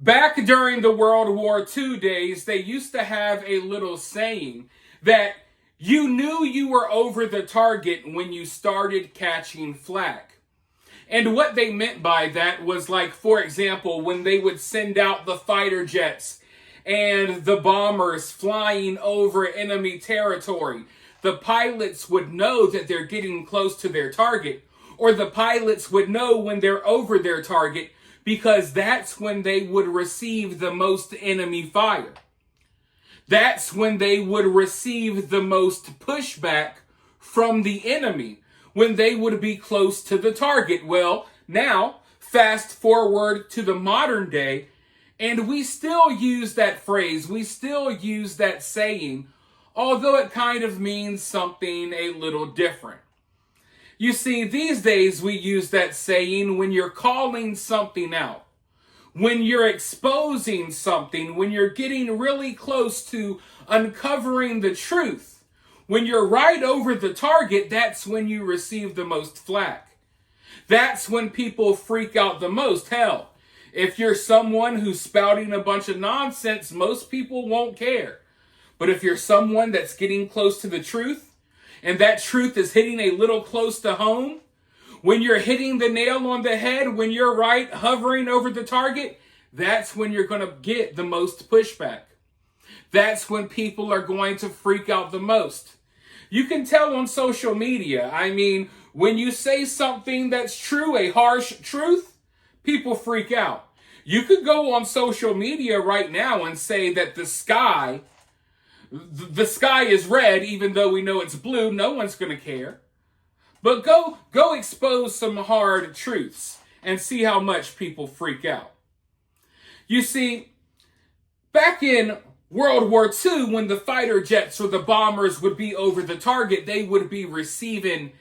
Back during the World War II days, they used to have a little saying that you knew you were over the target when you started catching flak. And what they meant by that was, like, for example, when they would send out the fighter jets and the bombers flying over enemy territory, the pilots would know that they're getting close to their target, or the pilots would know when they're over their target, because that's when they would receive the most enemy fire. That's when they would receive the most pushback from the enemy, when they would be close to the target. Well, now, fast forward to the modern day, and we still use that phrase, we still use that saying, although it kind of means something a little different. You see, these days we use that saying when you're calling something out, when you're exposing something, when you're getting really close to uncovering the truth. When you're right over the target, that's when you receive the most flack. That's when people freak out the most. Hell, if you're someone who's spouting a bunch of nonsense, most people won't care. But if you're someone that's getting close to the truth, and that truth is hitting a little close to home, when you're hitting the nail on the head, when you're right hovering over the target, that's when you're going to get the most pushback. That's when people are going to freak out the most. You can tell on social media. I mean, when you say something that's true, a harsh truth, people freak out. You could go on social media right now and say that the sky is red, even though we know it's blue. No one's going to care. But go expose some hard truths and see how much people freak out. You see, back in World War II, when the fighter jets or the bombers would be over the target, they would be receiving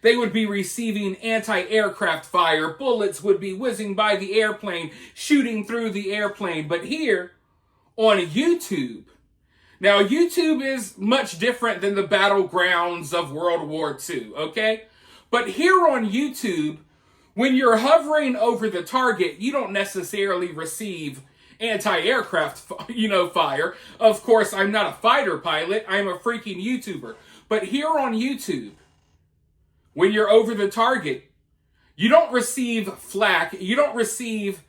anti-aircraft fire. Bullets would be whizzing by the airplane, shooting through the airplane. But here on YouTube, now, YouTube is much different than the battlegrounds of World War II, okay? But here on YouTube, when you're hovering over the target, you don't necessarily receive anti-aircraft, fire. Of course, I'm not a fighter pilot. I'm a freaking YouTuber. But here on YouTube, when you're over the target, you don't receive flak. You don't receive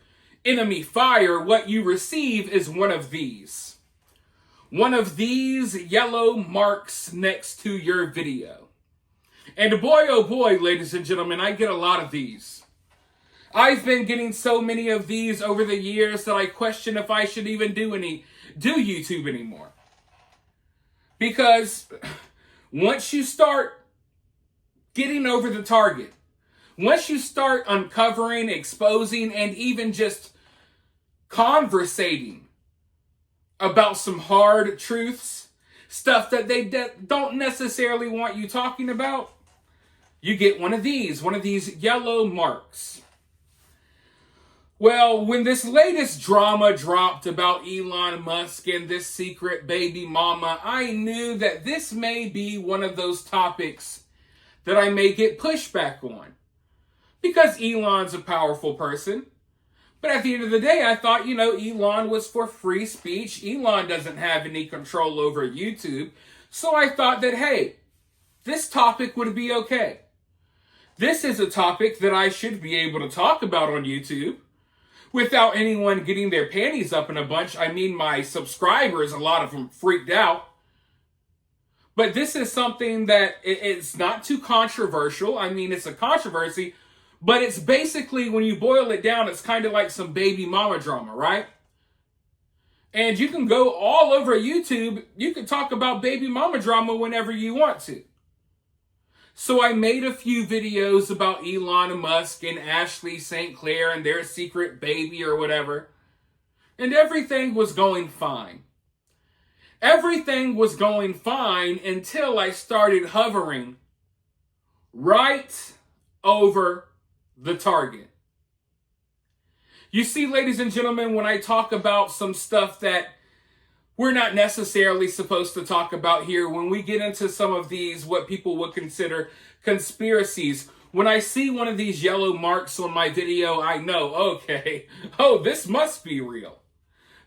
enemy fire. What you receive is one of these. One of these yellow marks next to your video. And boy, oh boy, ladies and gentlemen, I get a lot of these. I've been getting so many of these over the years that I question if I should even do YouTube anymore. Because once you start getting over the target, once you start uncovering, exposing, and even just conversating about some hard truths, stuff that they don't necessarily want you talking about, you get one of these yellow marks. Well, when this latest drama dropped about Elon Musk and this secret baby mama, I knew that this may be one of those topics that I may get pushback on. Because Elon's a powerful person. But at the end of the day, I thought, Elon was for free speech. Elon doesn't have any control over YouTube. So I thought that, hey, this topic would be okay. This is a topic that I should be able to talk about on YouTube without anyone getting their panties up in a bunch. I mean, my subscribers, a lot of them freaked out. But this is something that it's not too controversial. I mean, it's a controversy. But it's basically, when you boil it down, it's kind of like some baby mama drama, right? And you can go all over YouTube. You can talk about baby mama drama whenever you want to. So I made a few videos about Elon Musk and Ashley St. Clair and their secret baby or whatever. And everything was going fine. Everything was going fine until I started hovering right over the target. You see, ladies and gentlemen, when I talk about some stuff that we're not necessarily supposed to talk about here, when we get into some of these, what people would consider conspiracies, when I see one of these yellow marks on my video, I know, okay, this must be real.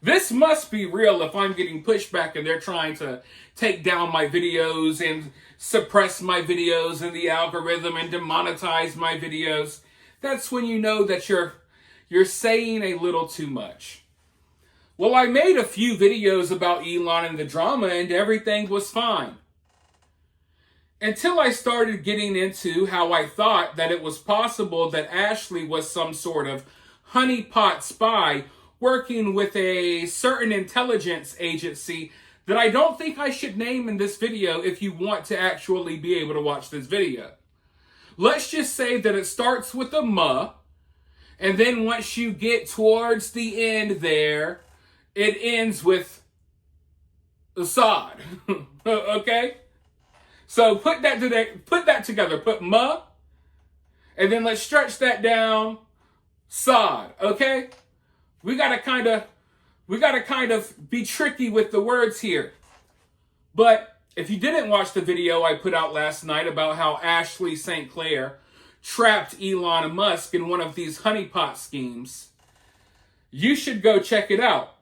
This must be real if I'm getting pushback and they're trying to take down my videos and suppress my videos in the algorithm and demonetize my videos. That's when you know that you're saying a little too much. Well, I made a few videos about Elon and the drama and everything was fine. Until I started getting into how I thought that it was possible that Ashley was some sort of honeypot spy working with a certain intelligence agency that I don't think I should name in this video if you want to actually be able to watch this video. Let's just say that it starts with a M, and then once you get towards the end there, it ends with Assad. Okay? So put that together. Put M, and then let's stretch that down. Sod. Okay? We gotta kind of be tricky with the words here. But if you didn't watch the video I put out last night about how Ashley St. Clair trapped Elon Musk in one of these honeypot schemes, you should go check it out.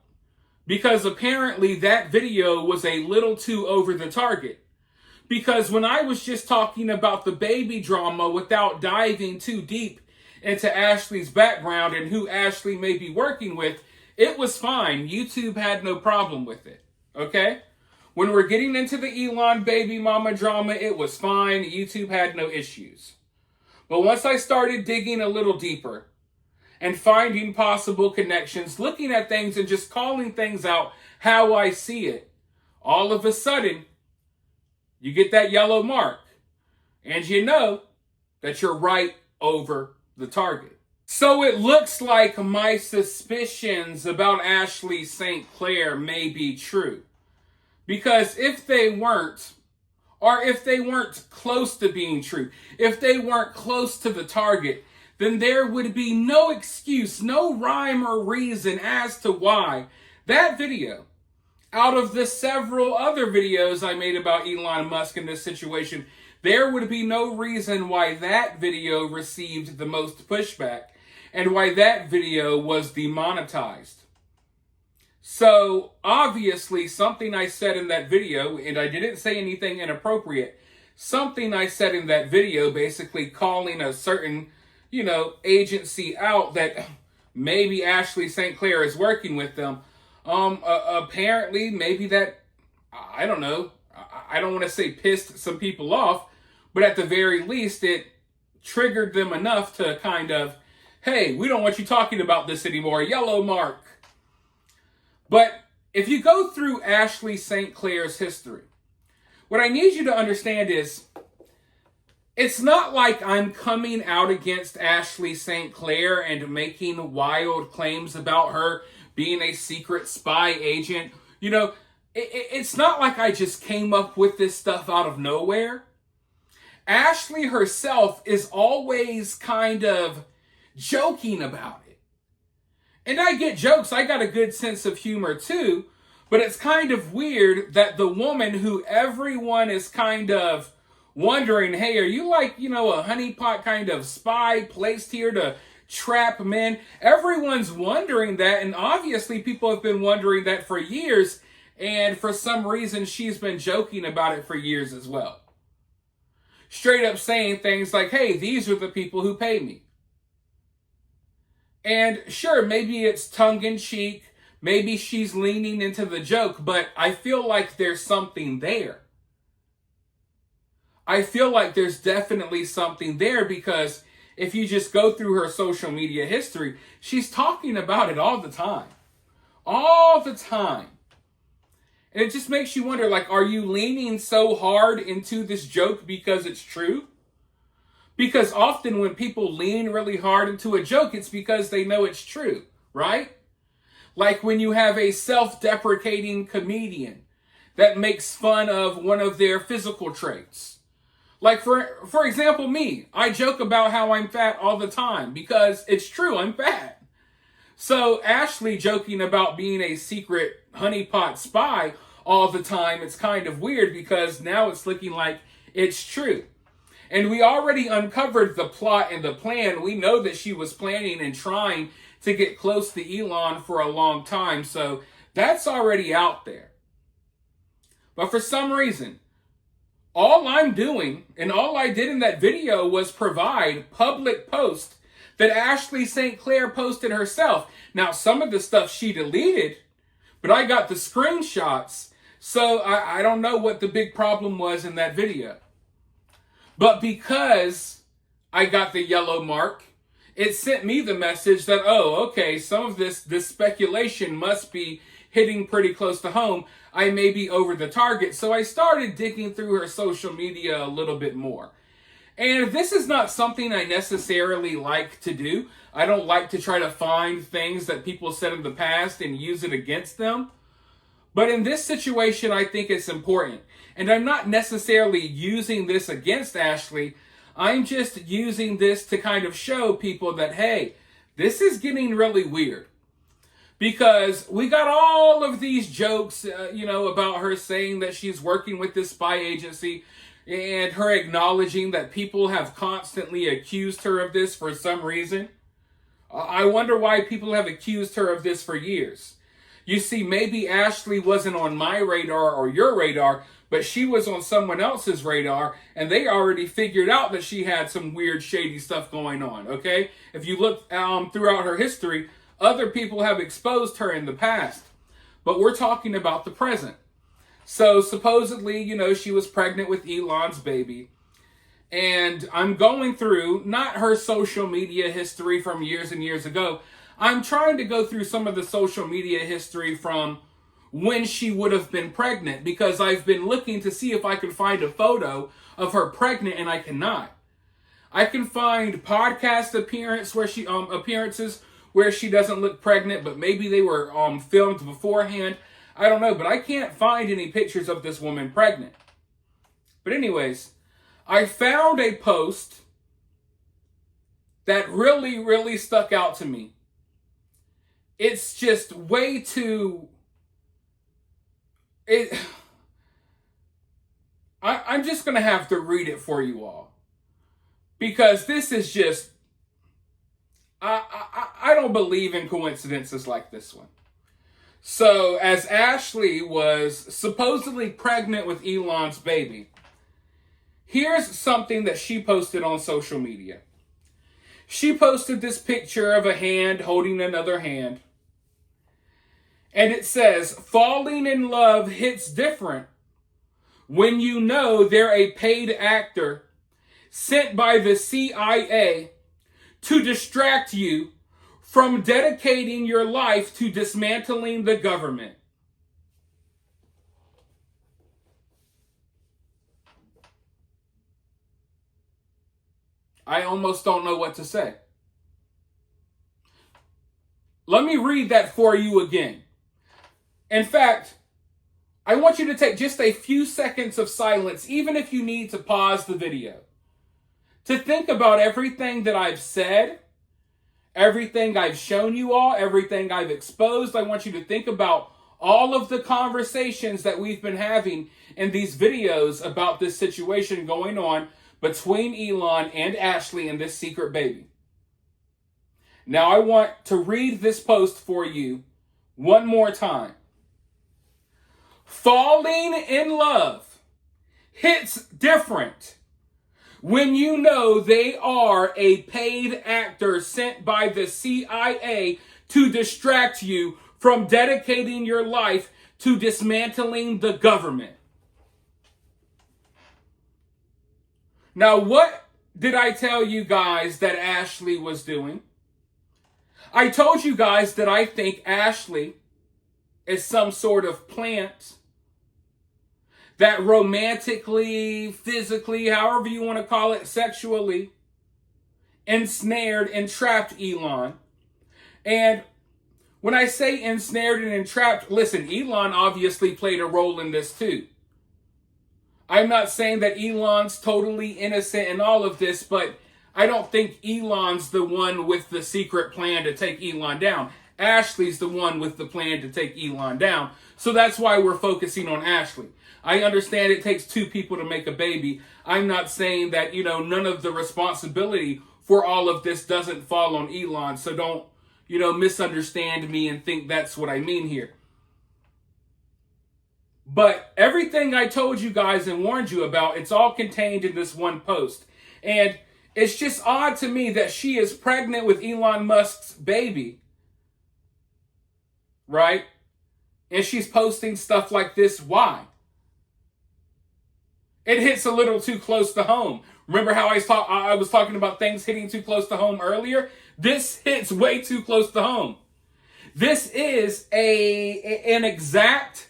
Because apparently that video was a little too over the target. Because when I was just talking about the baby drama without diving too deep into Ashley's background and who Ashley may be working with, it was fine. YouTube had no problem with it. Okay? When we're getting into the Elon baby mama drama, it was fine. YouTube had no issues. But once I started digging a little deeper and finding possible connections, looking at things and just calling things out how I see it, all of a sudden, you get that yellow mark. And you know that you're right over the target. So it looks like my suspicions about Ashley St. Clair may be true. Because if they weren't, or if they weren't close to being true, if they weren't close to the target, then there would be no excuse, no rhyme or reason as to why that video, out of the several other videos I made about Elon Musk in this situation, there would be no reason why that video received the most pushback and why that video was demonetized. So, obviously, something I said in that video, and I didn't say anything inappropriate, something I said in that video basically calling a certain, agency out that maybe Ashley St. Clair is working with them. Apparently, maybe that, I don't know, I don't want to say pissed some people off, but at the very least, it triggered them enough to kind of, hey, we don't want you talking about this anymore, yellow mark. But if you go through Ashley St. Clair's history, what I need you to understand is, it's not like I'm coming out against Ashley St. Clair and making wild claims about her being a secret spy agent. It's not like I just came up with this stuff out of nowhere. Ashley herself is always kind of joking about it. And I get jokes. I got a good sense of humor too. But it's kind of weird that the woman who everyone is kind of wondering, hey, are you like, a honeypot kind of spy placed here to trap men? Everyone's wondering that, and obviously people have been wondering that for years, and for some reason she's been joking about it for years as well. Straight up saying things like, hey, these are the people who pay me. And sure, maybe it's tongue-in-cheek, maybe she's leaning into the joke, but I feel like there's something there. I feel like there's definitely something there because if you just go through her social media history, she's talking about it all the time. All the time. And it just makes you wonder, are you leaning so hard into this joke because it's true? Because often when people lean really hard into a joke, it's because they know it's true, right? Like when you have a self-deprecating comedian that makes fun of one of their physical traits. Like, for example, me. I joke about how I'm fat all the time because it's true, I'm fat. So Ashley joking about being a secret honeypot spy all the time, it's kind of weird because now it's looking like it's true. And we already uncovered the plot and the plan. We know that she was planning and trying to get close to Elon for a long time. So That's already out there. But for some reason, all I'm doing and all I did in that video was provide public post that Ashley St. Clair posted herself. Now, some of the stuff she deleted, but I got the screenshots, so I don't know what the big problem was in that video. But because I got the yellow mark, it sent me the message that, oh, okay, some of this speculation must be hitting pretty close to home. I may be over the target. So I started digging through her social media a little bit more. And this is not something I necessarily like to do. I don't like to try to find things that people said in the past and use it against them. But in this situation, I think it's important. And I'm not necessarily using this against Ashley. I'm just using this to kind of show people that, hey, this is getting really weird. Because we got all of these jokes, about her saying that she's working with this spy agency and her acknowledging that people have constantly accused her of this for some reason. I wonder why people have accused her of this for years. You see, maybe Ashley wasn't on my radar or your radar, but she was on someone else's radar, and they already figured out that she had some weird, shady stuff going on, okay? If you look throughout her history, other people have exposed her in the past, but we're talking about the present. So supposedly, she was pregnant with Elon's baby, and I'm going through, not her social media history from years and years ago, I'm trying to go through some of the social media history from when she would have been pregnant, because I've been looking to see if I can find a photo of her pregnant, and I cannot. I can find podcast appearances where she doesn't look pregnant, but maybe they were filmed beforehand. I don't know, but I can't find any pictures of this woman pregnant. But anyways, I found a post that really, really stuck out to me. It's just way too... I'm just going to have to read it for you all. Because this is just... I don't believe in coincidences like this one. So, as Ashley was supposedly pregnant with Elon's baby, here's something that she posted on social media. She posted this picture of a hand holding another hand. And it says, falling in love hits different when you know they're a paid actor sent by the CIA to distract you from dedicating your life to dismantling the government. I almost don't know what to say. Let me read that for you again. In fact, I want you to take just a few seconds of silence, even if you need to pause the video, to think about everything that I've said, everything I've shown you all, everything I've exposed. I want you to think about all of the conversations that we've been having in these videos about this situation going on between Elon and Ashley and this secret baby. Now I want to read this post for you one more time. Falling in love hits different when you know they are a paid actor sent by the CIA to distract you from dedicating your life to dismantling the government. Now, what did I tell you guys that Ashley was doing? I told you guys that I think Ashley is some sort of plant that romantically, physically, however you want to call it, sexually ensnared and trapped Elon. And when I say ensnared and entrapped, listen, Elon obviously played a role in this too. I'm not saying that Elon's totally innocent in all of this, but I don't think Elon's the one with the secret plan to take Elon down. Ashley's the one with the plan to take Elon down. So that's why we're focusing on Ashley. I understand it takes two people to make a baby. I'm not saying that, none of the responsibility for all of this doesn't fall on Elon. So don't, misunderstand me and think that's what I mean here. But everything I told you guys and warned you about, it's all contained in this one post. And it's just odd to me that she is pregnant with Elon Musk's baby, right? And she's posting stuff like this. Why? It hits a little too close to home. Remember how I was talking about things hitting too close to home earlier? This hits way too close to home. This is an exact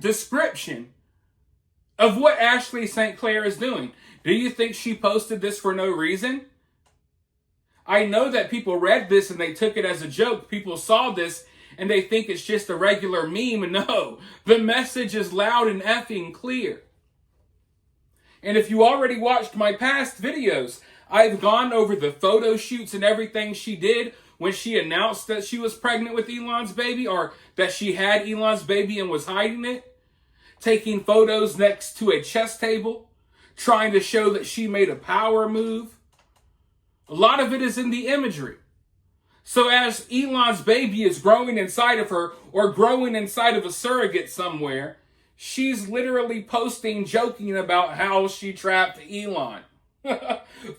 description of what Ashley St. Clair is doing. Do you think she posted this for no reason? I know that people read this and they took it as a joke. People saw this and they think it's just a regular meme. No, the message is loud and effing clear. And if you already watched my past videos, I've gone over the photo shoots and everything she did when she announced that she was pregnant with Elon's baby, or that she had Elon's baby and was hiding it. Taking photos next to a chess table, trying to show that she made a power move. A lot of it is in the imagery. So as Elon's baby is growing inside of her, or growing inside of a surrogate somewhere, she's literally posting, joking about how she trapped Elon.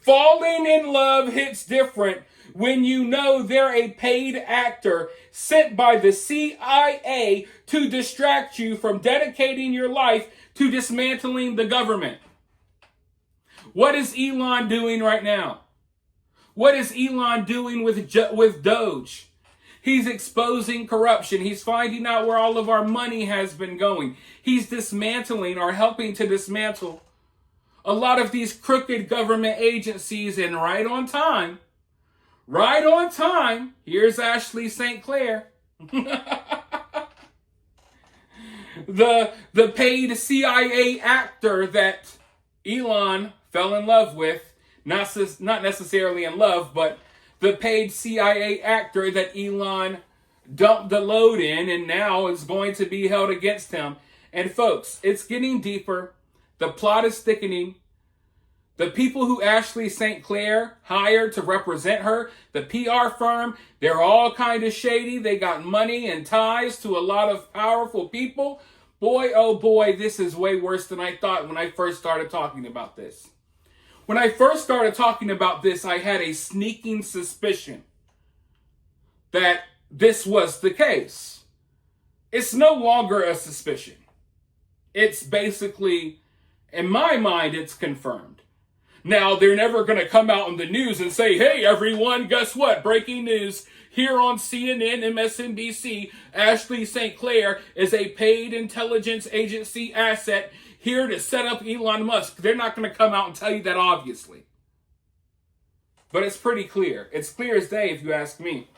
Falling in love hits different when you know they're a paid actor sent by the CIA to distract you from dedicating your life to dismantling the government. What is Elon doing right now? What is Elon doing with Doge? He's exposing corruption. He's finding out where all of our money has been going. He's dismantling, or helping to dismantle, a lot of these crooked government agencies. And right on time, here's Ashley St. Clair, the paid CIA actor that Elon fell in love with. Not necessarily in love, but the paid CIA actor that Elon dumped the load in and now is going to be held against him. And folks, it's getting deeper. The plot is thickening. The people who Ashley St. Clair hired to represent her, the PR firm, they're all kind of shady. They got money and ties to a lot of powerful people. Boy, oh boy, this is way worse than I thought when I first started talking about this. When I first started talking about this, I had a sneaking suspicion that this was the case. It's no longer a suspicion. It's basically, in my mind, it's confirmed. Now, they're never going to come out in the news and say, hey, everyone, guess what? Breaking news here on CNN, MSNBC, Ashley St. Clair is a paid intelligence agency asset here to set up Elon Musk. They're not going to come out and tell you that, obviously. But it's pretty clear. It's clear as day, if you ask me.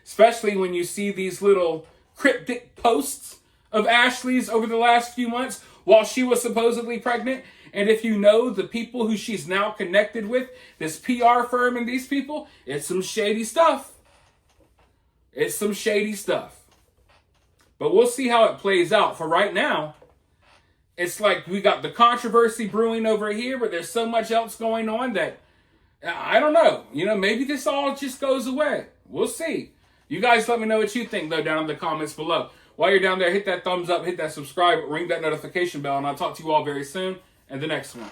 Especially when you see these little cryptic posts of Ashley's over the last few months while she was supposedly pregnant. And if you know the people who she's now connected with, this PR firm and these people, it's some shady stuff. It's some shady stuff. But we'll see how it plays out. For right now, it's like we got the controversy brewing over here, but there's so much else going on that, I don't know. Maybe this all just goes away. We'll see. You guys let me know what you think, though, down in the comments below. While you're down there, hit that thumbs up, hit that subscribe, ring that notification bell, and I'll talk to you all very soon in the next one.